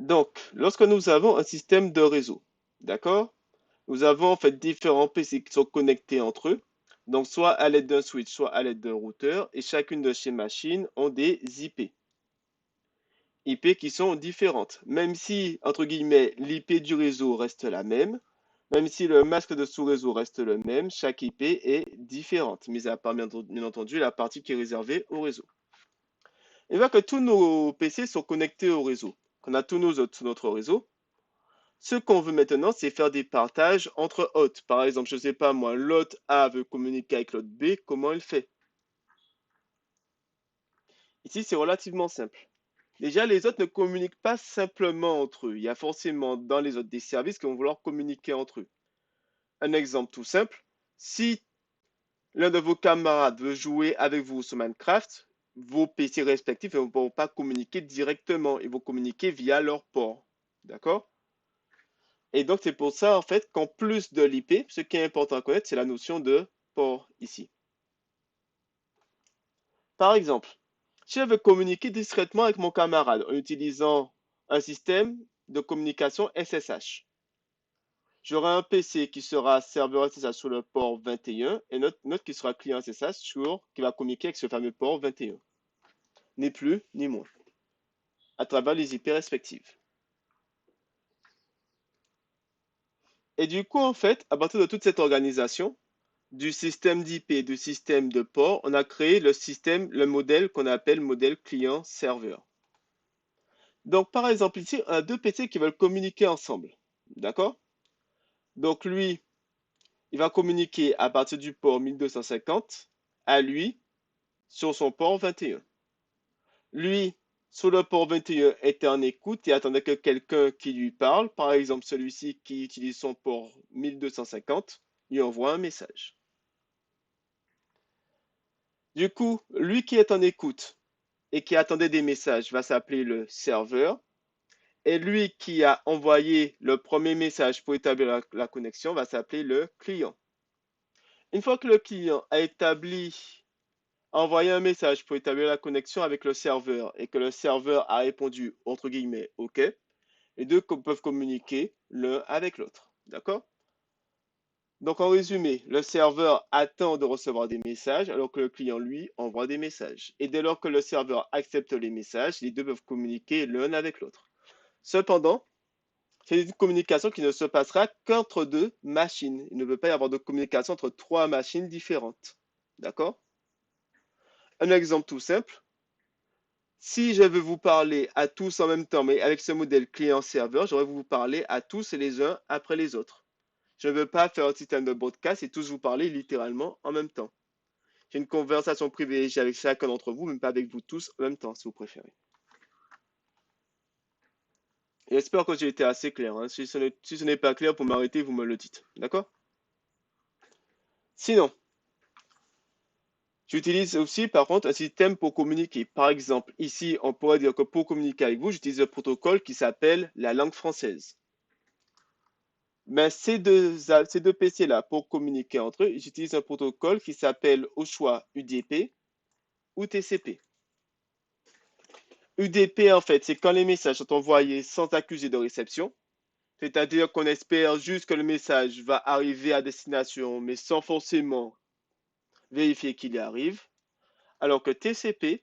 Donc, lorsque nous avons un système de réseau, d'accord? Nous avons en fait différents PC qui sont connectés entre eux, donc soit à l'aide d'un switch, soit à l'aide d'un routeur, et chacune de ces machines ont des IP. IP qui sont différentes. Même si, entre guillemets, l'IP du réseau reste la même si le masque de sous-réseau reste le même, chaque IP est différente, mis à part bien entendu la partie qui est réservée au réseau. Une fois que tous nos PC sont connectés au réseau, qu'on a tous nos hôtes sur notre réseau, ce qu'on veut maintenant, c'est faire des partages entre hôtes. Par exemple, je ne sais pas moi, l'hôte A veut communiquer avec l'hôte B, comment il fait? Ici, c'est relativement simple. Déjà, les hôtes ne communiquent pas simplement entre eux. Il y a forcément dans les hôtes des services qui vont vouloir communiquer entre eux. Un exemple tout simple, si l'un de vos camarades veut jouer avec vous sur Minecraft, vos PC respectifs ne vont pas communiquer directement, ils vont communiquer via leur port. D'accord? Et donc, c'est pour ça, en fait, qu'en plus de l'IP, ce qui est important à connaître, c'est la notion de port ici. Par exemple, si je veux communiquer discrètement avec mon camarade en utilisant un système de communication SSH, j'aurai un PC qui sera serveur SSH sur le port 21 et notre qui sera client SSH qui va communiquer avec ce fameux port 21. Ni plus ni moins, à travers les IP respectives. Et du coup, en fait, à partir de toute cette organisation, du système d'IP, du système de port, on a créé le modèle qu'on appelle modèle client-serveur. Donc, par exemple, ici, on a deux PC qui veulent communiquer ensemble. D'accord? Donc, lui, il va communiquer à partir du port 1250 à lui sur son port 21. Lui, sur le port 21, était en écoute et attendait que quelqu'un qui lui parle, par exemple celui-ci qui utilise son port 1250, lui envoie un message. Du coup, lui qui est en écoute et qui attendait des messages va s'appeler le serveur. Et lui qui a envoyé le premier message pour établir la connexion va s'appeler le client. Une fois que le client a envoyé un message pour établir la connexion avec le serveur et que le serveur a répondu entre guillemets OK, les deux peuvent communiquer l'un avec l'autre. D'accord? Donc en résumé, le serveur attend de recevoir des messages alors que le client, lui, envoie des messages. Et dès lors que le serveur accepte les messages, les deux peuvent communiquer l'un avec l'autre. Cependant, c'est une communication qui ne se passera qu'entre deux machines. Il ne peut pas y avoir de communication entre trois machines différentes. D'accord? Un exemple tout simple. Si je veux vous parler à tous en même temps, mais avec ce modèle client-serveur, j'aurais vous parler à tous et les uns après les autres. Je ne veux pas faire un système de broadcast et tous vous parler littéralement en même temps. J'ai une conversation privilégiée avec chacun d'entre vous, mais pas avec vous tous en même temps, si vous préférez. Et j'espère que j'ai été assez clair. Hein. Si ce n'est pas clair, pour m'arrêter, vous me le dites. D'accord? Sinon, j'utilise aussi, par contre, un système pour communiquer. Par exemple, ici, on pourrait dire que pour communiquer avec vous, j'utilise un protocole qui s'appelle la langue française. Mais ces deux PC-là, pour communiquer entre eux, j'utilise un protocole qui s'appelle au choix UDP ou TCP. UDP, en fait, c'est quand les messages sont envoyés sans accuser de réception. C'est-à-dire qu'on espère juste que le message va arriver à destination, mais sans forcément vérifier qu'il y arrive. Alors que TCP,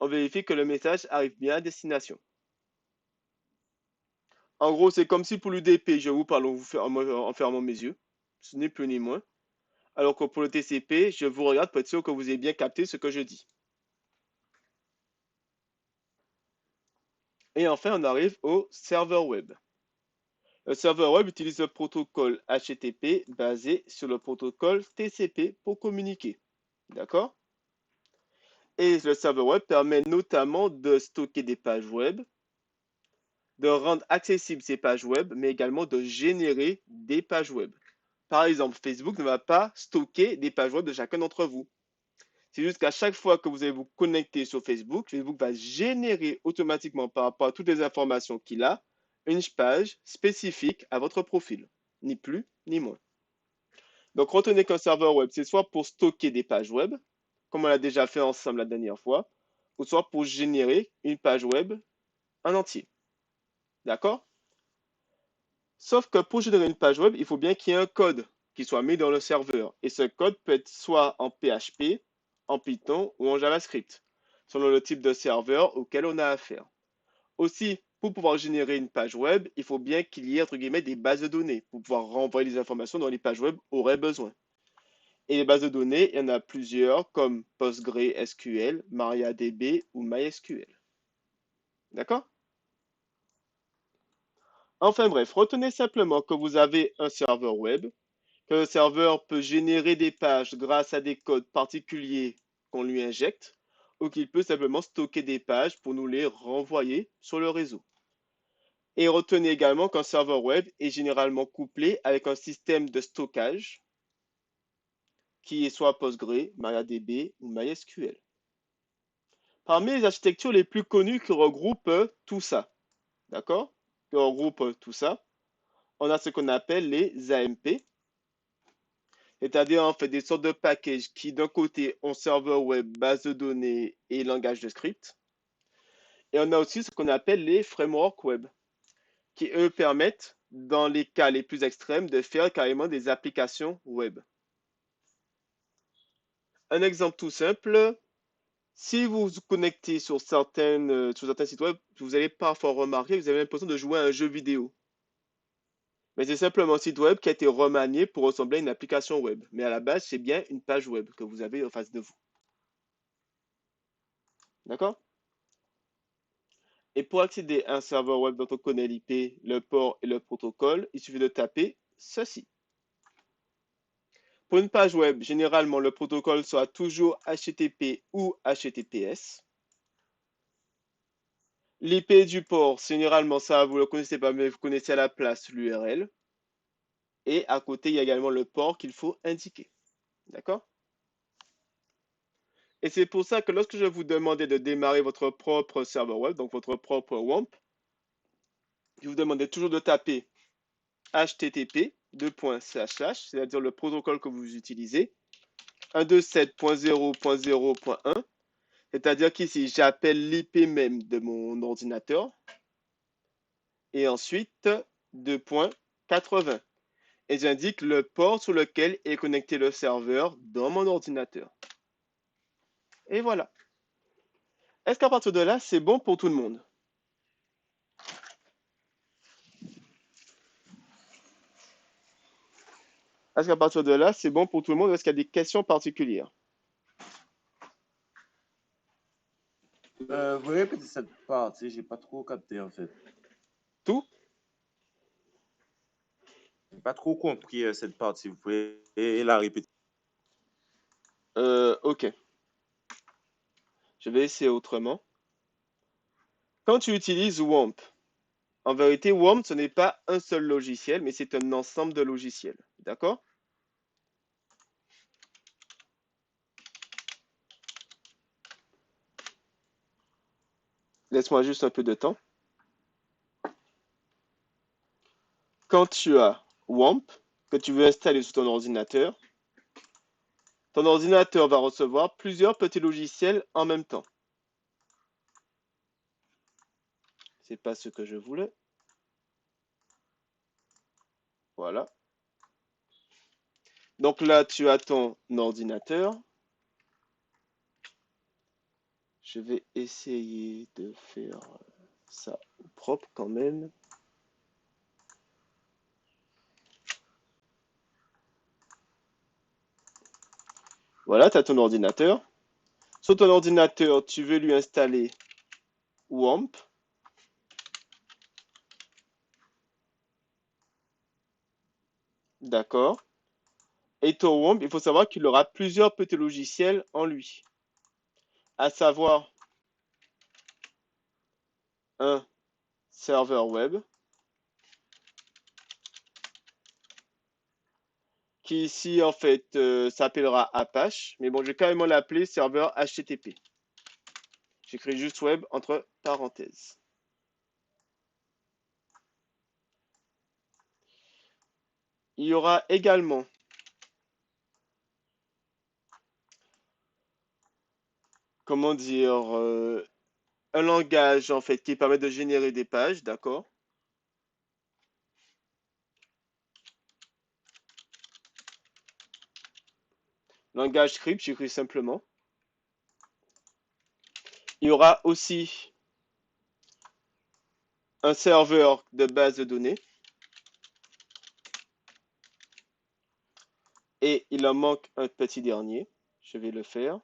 on vérifie que le message arrive bien à destination. En gros, c'est comme si pour l'UDP, je vous parle en fermant mes yeux. Ce n'est plus ni moins. Alors que pour le TCP, je vous regarde pour être sûr que vous ayez bien capté ce que je dis. Et enfin, on arrive au serveur web. Le serveur web utilise le protocole HTTP basé sur le protocole TCP pour communiquer. D'accord? Et le serveur web permet notamment de stocker des pages web, de rendre accessibles ces pages web, mais également de générer des pages web. Par exemple, Facebook ne va pas stocker des pages web de chacun d'entre vous. C'est juste qu'à chaque fois que vous allez vous connecter sur Facebook, Facebook va générer automatiquement par rapport à toutes les informations qu'il a, une page spécifique à votre profil. Ni plus, ni moins. Donc retenez qu'un serveur web, c'est soit pour stocker des pages web, comme on l'a déjà fait ensemble la dernière fois, ou soit pour générer une page web en entier. D'accord? Sauf que pour générer une page web, il faut bien qu'il y ait un code qui soit mis dans le serveur. Et ce code peut être soit en PHP, en Python ou en JavaScript, selon le type de serveur auquel on a affaire. Aussi, pour pouvoir générer une page web, il faut bien qu'il y ait, entre guillemets, des bases de données pour pouvoir renvoyer les informations dont les pages web auraient besoin. Et les bases de données, il y en a plusieurs comme PostgreSQL, MariaDB ou MySQL. D'accord? Enfin bref, retenez simplement que vous avez un serveur web, que le serveur peut générer des pages grâce à des codes particuliers qu'on lui injecte, ou qu'il peut simplement stocker des pages pour nous les renvoyer sur le réseau. Et retenez également qu'un serveur web est généralement couplé avec un système de stockage qui est soit Postgre, MariaDB ou MySQL. Parmi les architectures les plus connues qui regroupent tout ça, d'accord? Qui regroupent tout ça, on a ce qu'on appelle les AMP, c'est-à-dire en fait des sortes de packages qui d'un côté ont serveur web, base de données et langage de script. Et on a aussi ce qu'on appelle les frameworks web, qui eux permettent, dans les cas les plus extrêmes, de faire carrément des applications web. Un exemple tout simple, si vous vous connectez sur certains sites web, vous allez parfois remarquer que vous avez l'impression de jouer à un jeu vidéo. Mais c'est simplement un site web qui a été remanié pour ressembler à une application web. Mais à la base, c'est bien une page web que vous avez en face de vous. D'accord? Et pour accéder à un serveur web dont on connaît l'IP, le port et le protocole, il suffit de taper ceci. Pour une page web, généralement, le protocole sera toujours HTTP ou HTTPS. L'IP du port, généralement, ça, vous ne le connaissez pas, mais vous connaissez à la place l'URL. Et à côté, il y a également le port qu'il faut indiquer. D'accord? Et c'est pour ça que lorsque je vous demandais de démarrer votre propre serveur web, donc votre propre WAMP, je vous demandais toujours de taper http c'est-à-dire le protocole que vous utilisez, 127.0.0.1, c'est-à-dire qu'ici j'appelle l'IP même de mon ordinateur, et ensuite 2.80. Et j'indique le port sur lequel est connecté le serveur dans mon ordinateur. Et voilà. Est-ce qu'à partir de là, c'est bon pour tout le monde? Est-ce qu'à partir de là, c'est bon pour tout le monde ou est-ce qu'il y a des questions particulières? Vous répétez cette partie, j'ai pas trop capté en fait. Tout? J'ai pas trop compris cette partie. Vous pouvez la répéter. Ok. Je vais essayer autrement. Quand tu utilises WAMP, en vérité, WAMP, ce n'est pas un seul logiciel, mais c'est un ensemble de logiciels. D'accord? Laisse-moi juste un peu de temps. Quand tu as WAMP, que tu veux installer sur ton ordinateur va recevoir plusieurs petits logiciels en même temps. C'est pas ce que je voulais. Voilà. Donc là, tu as ton ordinateur. Je vais essayer de faire ça propre quand même. Voilà, tu as ton ordinateur. Sur ton ordinateur, tu veux lui installer WAMP. D'accord. Et ton WAMP, il faut savoir qu'il aura plusieurs petits logiciels en lui. À savoir un serveur web, qui ici en fait s'appellera Apache, mais bon, je vais carrément l'appeler serveur HTTP. J'écris juste web entre parenthèses. Il y aura également comment dire un langage en fait qui permet de générer des pages, d'accord? langage script, j'écris simplement. Il y aura aussi un serveur de base de données. Et il en manque un petit dernier. Je vais le faire.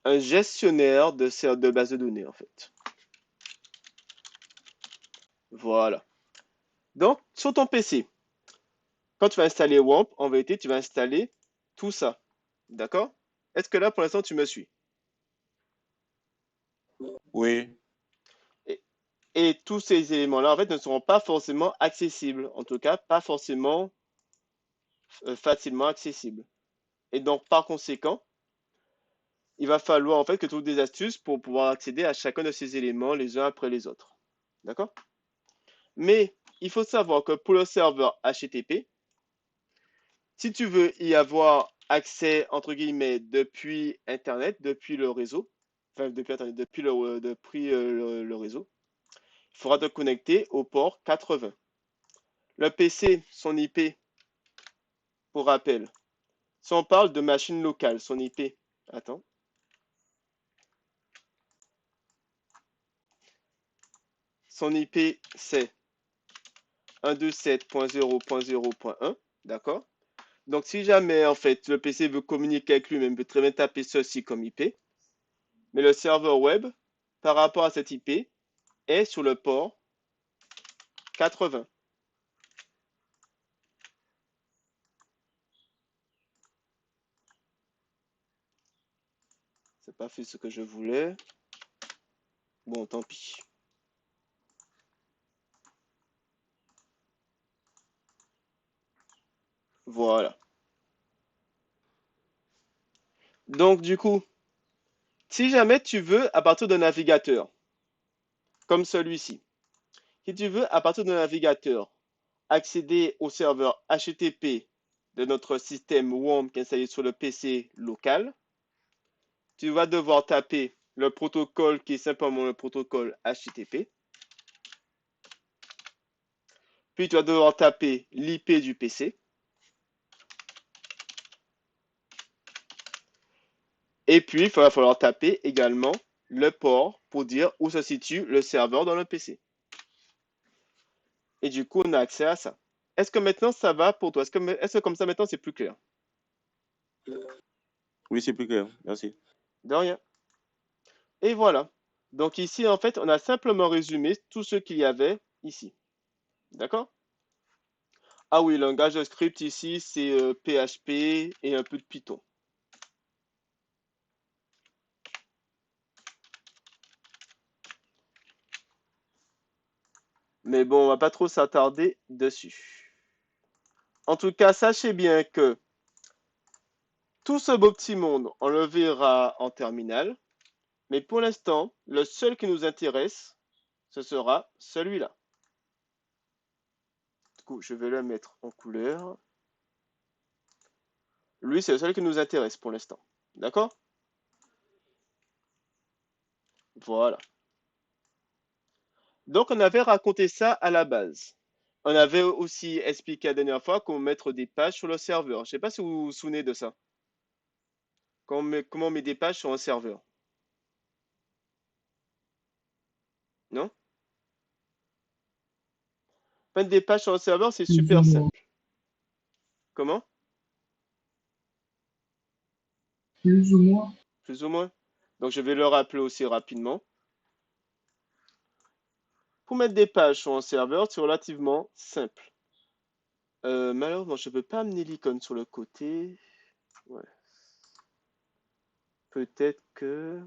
Un gestionnaire de base de données, en fait. Voilà. Donc, sur ton PC, quand tu vas installer WAMP, en vérité, tu vas installer tout ça. D'accord? Est-ce que là, pour l'instant, tu me suis? Oui. Et, et tous ces éléments-là, en fait, ne seront pas forcément accessibles. En tout cas, pas forcément facilement accessibles. Et donc, par conséquent, il va falloir en fait que tu trouves des astuces pour pouvoir accéder à chacun de ces éléments les uns après les autres. D'accord? Mais il faut savoir que pour le serveur HTTP, si tu veux y avoir accès, entre guillemets, depuis Internet, depuis le réseau, enfin depuis Internet, le réseau, il faudra te connecter au port 80. Le PC, son IP, pour rappel, si on parle de machine locale, son IP, attends, son IP c'est 127.0.0.1, d'accord? Donc si jamais en fait le PC veut communiquer avec lui-même, peut très bien taper ceci comme IP, mais le serveur web, par rapport à cette IP, est sur le port 80. C'est pas fait ce que je voulais. Bon, tant pis. Voilà. Donc du coup, si jamais tu veux à partir d'un navigateur, comme celui-ci, si tu veux à partir d'un navigateur accéder au serveur HTTP de notre système WAMP qui est installé sur le PC local, tu vas devoir taper le protocole qui est simplement le protocole HTTP. Puis tu vas devoir taper l'IP du PC. Et puis il va falloir taper également le port pour dire où se situe le serveur dans le PC. Et du coup, on a accès à ça. Est-ce que maintenant ça va pour toi? Est-ce que comme ça maintenant c'est plus clair? Oui, c'est plus clair. Merci. De rien. Et voilà. Donc ici, en fait, on a simplement résumé tout ce qu'il y avait ici. D'accord? Ah oui, le langage de script ici, c'est PHP et un peu de Python. Mais bon, on va pas trop s'attarder dessus. En tout cas, sachez bien que tout ce beau petit monde, on le verra en terminale. Mais pour l'instant, le seul qui nous intéresse, ce sera celui-là. Du coup, je vais le mettre en couleur. Lui, c'est le seul qui nous intéresse pour l'instant. D'accord? Voilà. Donc, on avait raconté ça à la base. On avait aussi expliqué la dernière fois comment mettre des pages sur le serveur. Je ne sais pas si vous vous souvenez de ça. Comment on met des pages sur un serveur. Non? Mettre des pages sur un serveur, c'est Plus ou super moins. simple. Comment? Plus ou moins. Plus ou moins. Donc, je vais le rappeler aussi rapidement. Pour mettre des pages sur un serveur, c'est relativement simple. Malheureusement, je ne peux pas amener l'icône sur le côté. Ouais. Peut-être que...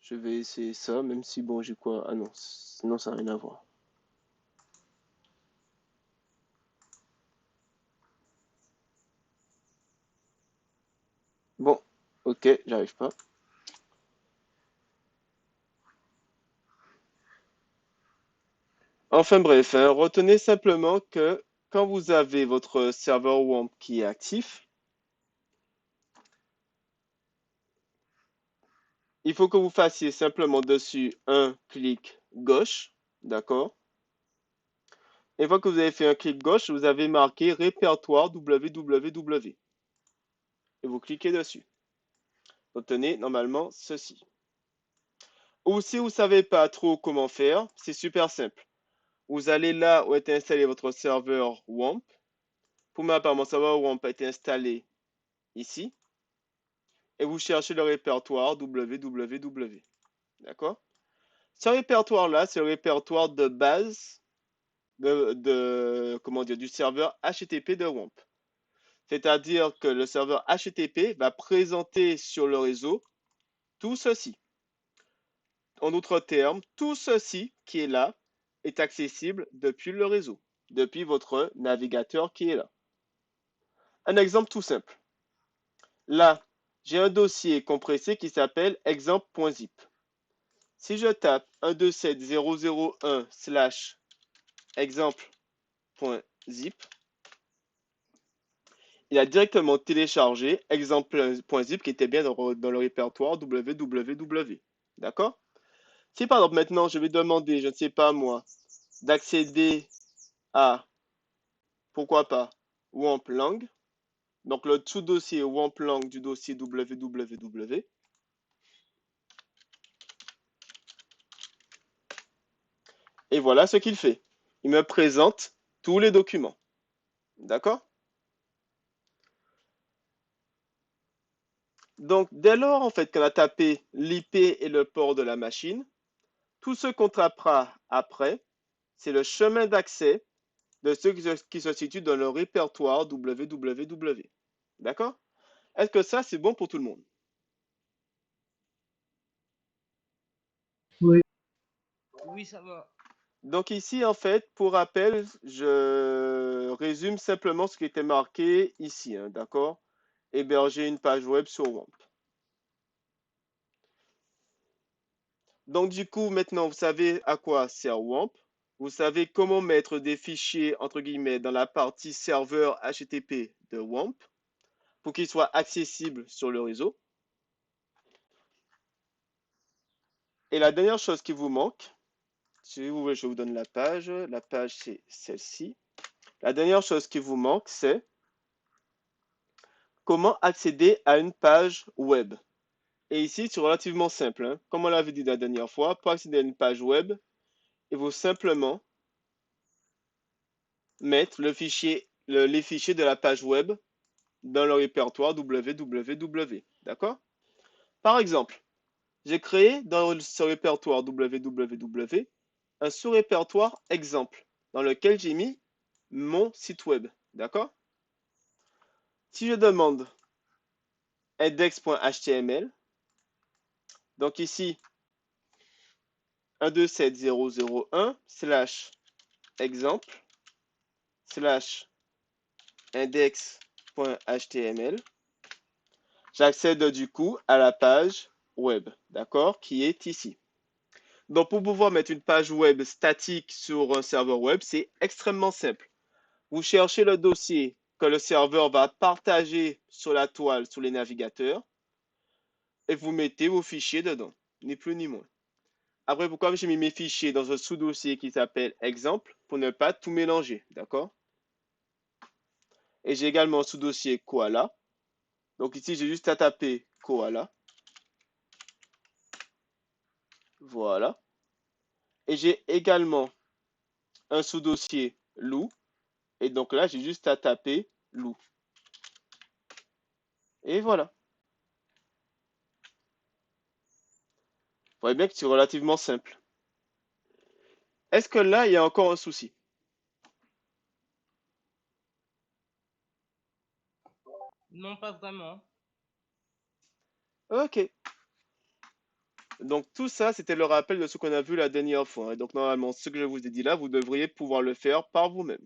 Je vais essayer ça, même si bon, j'ai quoi? Ah non, sinon ça n'a rien à voir. Ok, j'arrive pas. Enfin bref, hein, retenez simplement que quand vous avez votre serveur WAMP qui est actif, il faut que vous fassiez simplement dessus un clic gauche, d'accord? Une fois que vous avez fait un clic gauche, vous avez marqué répertoire www et vous cliquez dessus. Obtenez normalement ceci. Ou si vous ne savez pas trop comment faire, c'est super simple. Vous allez là où est installé votre serveur WAMP. Pour ma part, mon serveur WAMP a été installé ici. Et vous cherchez le répertoire www. D'accord? Ce répertoire-là, c'est le répertoire de base du serveur HTTP de WAMP. C'est-à-dire que le serveur HTTP va présenter sur le réseau tout ceci. En d'autres termes, tout ceci qui est là est accessible depuis le réseau, depuis votre navigateur qui est là. Un exemple tout simple. Là, j'ai un dossier compressé qui s'appelle exemple.zip. Si je tape 127.001/exemple.zip, il a directement téléchargé exemple.zip qui était bien dans le répertoire www. D'accord? Si par exemple maintenant je vais demander, je ne sais pas moi, d'accéder à, pourquoi pas, WAMP-lang, donc le sous-dossier WAMP-lang du dossier www, et voilà ce qu'il fait. Il me présente tous les documents. D'accord? Donc, dès lors, en fait, qu'on a tapé l'IP et le port de la machine, tout ce qu'on tapera après, c'est le chemin d'accès de ceux qui se situent dans le répertoire www. D'accord? Est-ce que ça, c'est bon pour tout le monde? Oui. Oui, ça va. Donc ici, en fait, pour rappel, je résume simplement ce qui était marqué ici, hein, d'accord? Héberger une page web sur WAMP. Donc du coup, maintenant, vous savez à quoi sert WAMP. Vous savez comment mettre des fichiers, entre guillemets, dans la partie serveur HTTP de WAMP pour qu'ils soient accessibles sur le réseau. Et la dernière chose qui vous manque, si vous voulez, je vous donne la page. La page, c'est celle-ci. La dernière chose qui vous manque, c'est comment accéder à une page web. Et ici, c'est relativement simple, hein. Comme on l'avait dit la dernière fois, pour accéder à une page web, il faut simplement mettre les fichiers de la page web dans le répertoire www. D'accord? Par exemple, j'ai créé dans ce répertoire www un sous-répertoire exemple dans lequel j'ai mis mon site web. D'accord? Si je demande index.html, donc ici 127.001/exemple index.html, j'accède du coup à la page web, d'accord, qui est ici. Donc pour pouvoir mettre une page web statique sur un serveur web, c'est extrêmement simple. Vous cherchez le dossier que le serveur va partager sur la toile, sur les navigateurs, et vous mettez vos fichiers dedans, ni plus ni moins. Après, pourquoi j'ai mis mes fichiers dans un sous-dossier qui s'appelle exemple pour ne pas tout mélanger, d'accord? Et j'ai également un sous-dossier Koala. Donc ici, j'ai juste à taper Koala. Voilà. Et j'ai également un sous-dossier loup. Et donc là, j'ai juste à taper loup. Et voilà. Vous voyez bien que c'est relativement simple. Est-ce que là, il y a encore un souci? Non, pas vraiment. Ok. Donc tout ça, c'était le rappel de ce qu'on a vu la dernière fois. Et donc normalement, ce que je vous ai dit là, vous devriez pouvoir le faire par vous-même.